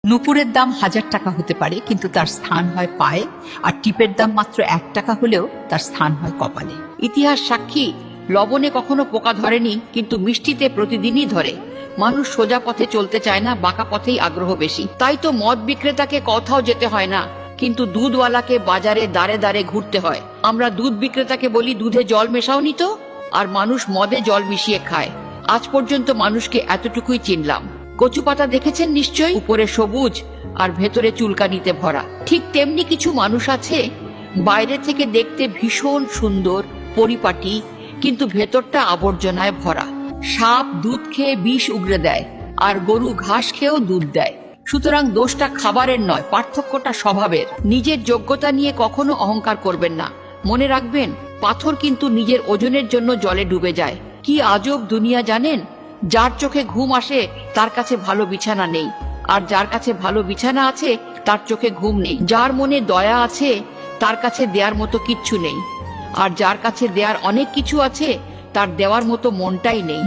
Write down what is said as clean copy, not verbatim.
নুপুরের দাম 1000 টাকা হতে পারে, কিন্তু তার স্থান হয় পায়ে, আর টিপের দাম মাত্র 1 টাকা হলেও তার স্থান হয় কপালে। ইতিহাস সাক্ষী, লবণে কখনো পোকা ধরেনি, কিন্তু মিষ্টিতে প্রতিদিনই ধরে। মানুষ সোজা পথে চলতে চায় না, বাঁকা পথেই আগ্রহ বেশি। তাই তো মদ বিক্রেতাকে কোথাও যেতে হয় না, কিন্তু দুধওয়ালাকে বাজারে দাঁড়ে দাঁড়ে ঘুরতে হয়। আমরা দুধ বিক্রেতাকে বলি, দুধে জল মেশাওনি তো? আর মানুষ মদে জল মিশিয়ে খায়। আজ পর্যন্ত মানুষকে এতটুকুই চিনলাম। কচু পাতা দেখেছেন নিশ্চয়ই, উপরে সবুজ আর ভেতরে চুলকানিতে ভরা। ঠিক তেমনি কিছু মানুষ আছে, বাইরে থেকে দেখতে ভীষণ সুন্দর, পরিপাটি, কিন্তু ভেতরটা আবর্জনায় ভরা। সাপ দুধ খেয়ে বিষ উগরে দেয়, আর গরু ঘাস খেয়েও দুধ দেয়। সুতরাং দোষটা খাবারের নয়, পার্থক্যটা স্বভাবের। নিজের যোগ্যতা নিয়ে কখনো অহংকার করবেন না। মনে রাখবেন, পাথর কিন্তু নিজের ওজনের জন্য জলে ডুবে যায়। কি আজব দুনিয়া জানেন? যার চোখে ঘুম আসে তার কাছে ভালো বিছানা নেই, আর যার কাছে ভালো বিছানা আছে তার চোখে ঘুম নেই। যার মনে দয়া আছে তার কাছে দেওয়ার মতো কিচ্ছু নেই, আর যার কাছে দেওয়ার অনেক কিছু আছে তার দেওয়ার মতো মনটাই নেই।